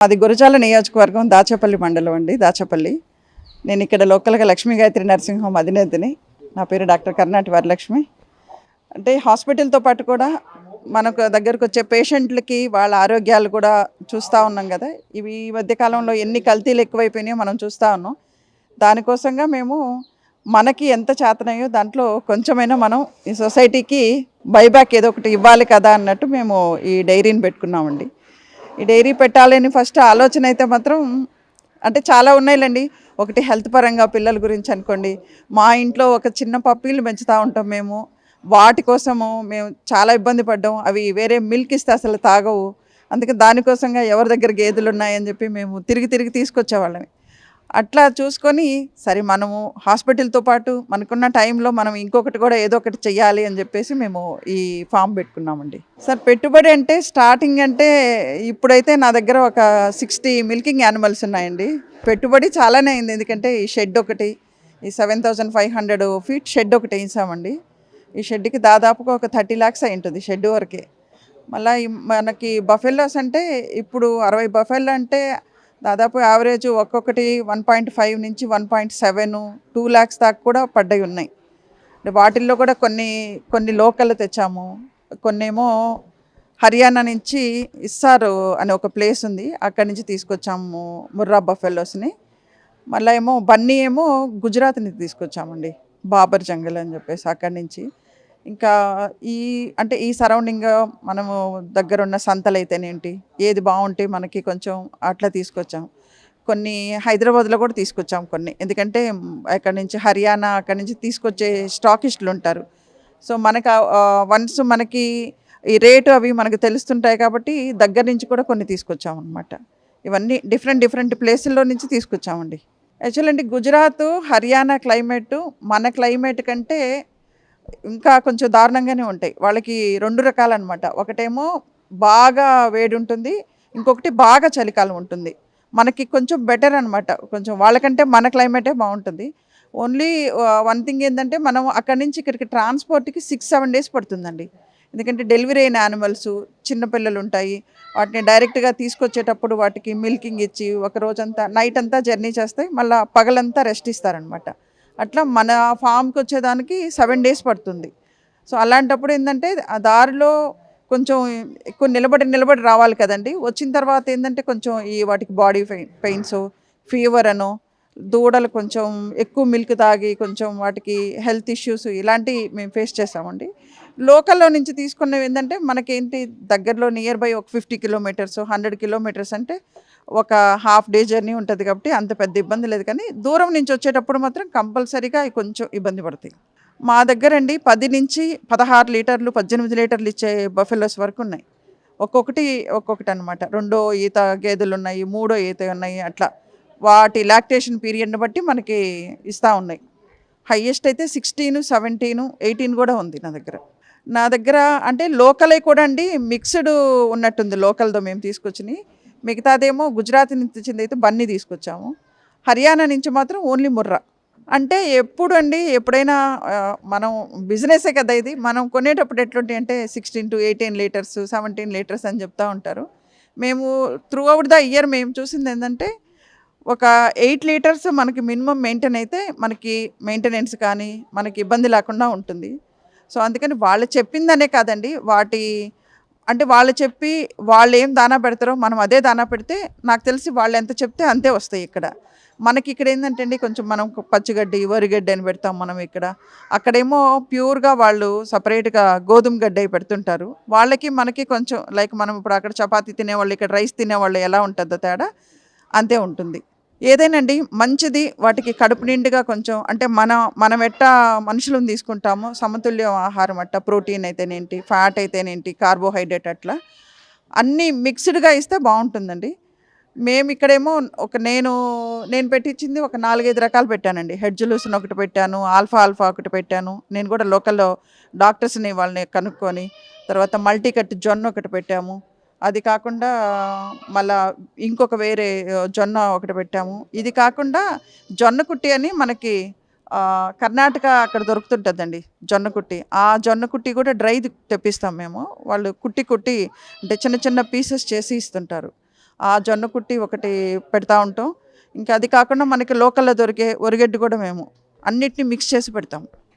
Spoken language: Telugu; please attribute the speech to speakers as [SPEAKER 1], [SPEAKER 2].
[SPEAKER 1] అది గురజాల నియోజకవర్గం దాచేపల్లి మండలం అండి. దాచేపల్లి. నేను ఇక్కడ లోకల్గా లక్ష్మీ గాయత్రి నర్సింగ్ హోమ్ అధినేతని. నా పేరు డాక్టర్ కర్నాటి వరలక్ష్మి. అంటే హాస్పిటల్తో పాటు కూడా మనకు దగ్గరకు వచ్చే పేషెంట్లకి వాళ్ళ ఆరోగ్యాలు కూడా చూస్తూ ఉన్నాం కదా. ఇవి ఈ మధ్యకాలంలో ఎన్ని కల్తీలు ఎక్కువైపోయినాయో మనం చూస్తూ ఉన్నాం. దానికోసంగా మేము మనకి ఎంత చేతనయ్యో దాంట్లో కొంచెమైనా మనం ఈ సొసైటీకి బైబ్యాక్ ఏదో ఒకటి ఇవ్వాలి కదా అన్నట్టు మేము ఈ డైరీని పెట్టుకున్నామండి. ఈ డైరీ పెట్టాలని ఫస్ట్ ఆలోచన అయితే మాత్రం అంటే చాలా ఉన్నాయిలేండి. ఒకటి హెల్త్ పరంగా పిల్లల గురించి అనుకోండి. మా ఇంట్లో ఒక చిన్న పప్పీలు పెంచుతూ ఉంటాం మేము. వాటి కోసము మేము చాలా ఇబ్బంది పడ్డాం. అవి వేరే మిల్క్ ఇస్తే అసలు తాగవు. అందుకే దానికోసంగా ఎవరి దగ్గర గేదెలు ఉన్నాయని చెప్పి మేము తిరిగి తీసుకొచ్చేవాళ్ళని. అట్లా చూసుకొని సరే మనము హాస్పిటల్తో పాటు మనకున్న టైంలో మనం ఇంకొకటి కూడా ఏదో ఒకటి చెయ్యాలి అని చెప్పేసి మేము ఈ ఫామ్ పెట్టుకున్నామండి. సార్ పెట్టుబడి అంటే స్టార్టింగ్ అంటే ఇప్పుడైతే నా దగ్గర ఒక 60 మిల్కింగ్ యానిమల్స్ ఉన్నాయండి. పెట్టుబడి చాలానే అయింది. ఎందుకంటే ఈ షెడ్ ఒకటి, ఈ 7500 ఫీట్ షెడ్ ఒకటి వేసామండి. ఈ షెడ్కి దాదాపుగా ఒక 30 lakhs అయి ఉంటుంది షెడ్ వరకే. మళ్ళీ మనకి బఫెల్లోస్ అంటే ఇప్పుడు 60 బఫెల్లో అంటే దాదాపు యావరేజ్ ఒక్కొక్కటి 1.5 నుంచి 1.7, 2 lakhs దాకా కూడా పడ్డాయి ఉన్నాయి. వాటిల్లో కూడా కొన్ని లోకల్ తెచ్చాము. కొన్నేమో హర్యానా నుంచి ఇస్సారు అనే ఒక ప్లేస్ ఉంది, అక్కడి నుంచి తీసుకొచ్చాము ముర్రా బఫెల్లోస్ని. మళ్ళీ బన్నీ గుజరాత్ నుంచి తీసుకొచ్చామండి, బాబర్ జంగల్ అని చెప్పేసి అక్కడి నుంచి. ఇంకా ఈ సరౌండింగ్ మనము దగ్గరున్న సంతలు అయితేనేంటి, ఏది బాగుంటే మనకి కొంచెం అట్లా తీసుకొచ్చాం. కొన్ని హైదరాబాద్లో కూడా తీసుకొచ్చాం కొన్ని. ఎందుకంటే అక్కడి నుంచి హర్యానా అక్కడి నుంచి తీసుకొచ్చే స్టాకిస్టులు ఉంటారు. సో మనకు వన్స్ మనకి ఈ రేటు అవి మనకు తెలుస్తుంటాయి కాబట్టి దగ్గర నుంచి కూడా కొన్ని తీసుకొచ్చామన్నమాట. ఇవన్నీ డిఫరెంట్ ప్లేసుల్లో నుంచి తీసుకొచ్చామండి. యాక్చువల్ అండి గుజరాత్ హర్యానా క్లైమేటు మన క్లైమేట్ కంటే ఇంకా కొంచెం దారుణంగానే ఉంటాయి. వాళ్ళకి 2 రకాలన్నమాట. ఒకటేమో బాగా వేడి ఉంటుంది, ఇంకొకటి బాగా చలికాలం ఉంటుంది. మనకి కొంచెం బెటర్ అనమాట. కొంచెం వాళ్ళకంటే మన క్లైమేటే బాగుంటుంది. ఓన్లీ వన్ థింగ్ ఏంటంటే మనం అక్కడి నుంచి ఇక్కడికి ట్రాన్స్పోర్ట్కి 6-7 days పడుతుందండి. ఎందుకంటే డెలివరీ అయిన యానిమల్స్, చిన్నపిల్లలు ఉంటాయి. వాటిని డైరెక్ట్గా తీసుకొచ్చేటప్పుడు వాటికి మిల్కింగ్ ఇచ్చి ఒక రోజంతా నైట్ అంతా జర్నీ చేస్తాయి, మళ్ళీ పగలంతా రెస్ట్ ఇస్తారనమాట. అట్లా మన ఫామ్కి వచ్చేదానికి 7 days పడుతుంది. సో అలాంటప్పుడు ఏంటంటే ఆ దారిలో కొంచెం ఎక్కువ నిలబడి రావాలి కదండి. వచ్చిన తర్వాత ఏంటంటే కొంచెం వాటికి బాడీ పెయిన్స్, ఫీవర్ అనో, దూడలు కొంచెం ఎక్కువ మిల్క్ తాగి కొంచెం వాటికి హెల్త్ ఇష్యూస్ ఇలాంటివి మేము ఫేస్ చేసామండి. లోకల్లో నుంచి తీసుకున్నవి ఏంటంటే మనకేంటి దగ్గరలో నియర్ బై ఒక 50 kilometers, 100 kilometers అంటే ఒక హాఫ్ డే జర్నీ ఉంటుంది కాబట్టి అంత పెద్ద ఇబ్బంది లేదు. కానీ దూరం నుంచి వచ్చేటప్పుడు మాత్రం కంపల్సరీగా కొంచెం ఇబ్బంది పడతాయి. మా దగ్గర అండి 10 నుంచి 16 లీటర్లు, 18 లీటర్లు ఇచ్చే బఫెలోస్ వరకు ఉన్నాయి. ఒక్కొక్కటి అనమాట. 2వ ఈత గేదెలు ఉన్నాయి, 3వ ఈత ఉన్నాయి. అట్లా వాటి లాక్టేషన్ పీరియడ్ని బట్టి మనకి ఇస్తూ ఉన్నాయి. హయ్యెస్ట్ అయితే 16, 17, 18 కూడా ఉంది నా దగ్గర. అంటే లోకలే కూడా అండి మిక్స్డ్ ఉన్నట్టుంది. లోకల్తో మేము తీసుకొచ్చినాయి. మిగతాదేమో గుజరాత్ నుంచి తెచ్చింది అయితే బన్నీ తీసుకొచ్చాము. హర్యానా నుంచి మాత్రం ఓన్లీ ముర్రా. అంటే ఎప్పుడైనా మనం బిజినెసే కదా ఇది. మనం కొనేటప్పుడు ఎట్లుంటాయి అంటే 16 to 18 లీటర్స్, 17 లీటర్స్ అని చెప్తూ ఉంటారు. మేము త్రూ అవుట్ ద ఇయర్ మేము చూసింది ఏంటంటే ఒక 8 లీటర్స్ మనకి మినిమం మెయింటెనెన్స్ కానీ మనకి ఇబ్బంది లేకుండా ఉంటుంది. సో అందుకని వాళ్ళు చెప్పిందనే కాదండి, వాళ్ళు చెప్పి వాళ్ళు ఏం దానా పెడతారో మనం అదే దానా పెడితే నాకు తెలిసి వాళ్ళు ఎంత చెప్తే అంతే వస్తాయి. మనకి ఇక్కడ ఏంటంటే అండి కొంచెం మనం పచ్చిగడ్డి, వరిగడ్డి అని పెడతాం మనం ఇక్కడ. అక్కడేమో ప్యూర్గా వాళ్ళు సపరేట్గా గోధుమ గడ్డి అవి పెడుతుంటారు. వాళ్ళకి మనకి కొంచెం లైక్ మనం ఇప్పుడు అక్కడ చపాతీ తినేవాళ్ళు, ఇక్కడ రైస్ తినేవాళ్ళు ఎలా ఉంటుందో తేడా అంతే ఉంటుంది. ఏదైనాండి మంచిది వాటికి కడుపు నిండుగా కొంచెం అంటే మనం ఎట్టా మనుషులను తీసుకుంటామో సమతుల్య ఆహారం అట్ట, ప్రోటీన్ అయితేనేంటి, ఫ్యాట్ అయితేనేంటి, కార్బోహైడ్రేట్ అట్లా అన్నీ మిక్స్డ్గా ఇస్తే బాగుంటుందండి. మేము ఇక్కడేమో నేను పెట్టించింది ఒక 4-5 రకాలు పెట్టానండి. హెడ్జులూసిన్ ఒకటి పెట్టాను, ఆల్ఫా ఒకటి పెట్టాను. నేను కూడా లోకల్లో డాక్టర్స్ని వాళ్ళని కనుక్కొని తర్వాత మల్టీకట్ జొన్న ఒకటి పెట్టాము. అది కాకుండా మళ్ళా ఇంకొక వేరే జొన్న ఒకటి పెట్టాము. ఇది కాకుండా జొన్న కుట్టి అని మనకి కర్ణాటక అక్కడ దొరుకుతుంటుందండి జొన్న కుట్టి. ఆ జొన్న కుట్టి కూడా డ్రై తెప్పిస్తాం మేము. వాళ్ళు కుట్టి అంటే చిన్న చిన్న పీసెస్ చేసి ఇస్తుంటారు. ఆ జొన్న కుట్టి ఒకటి పెడతా ఉంటాం. ఇంకా అది కాకుండా మనకి లోకల్లో దొరికే ఒరిగడ్డి కూడా మేము అన్నిటిని మిక్స్ చేసి పెడతాం.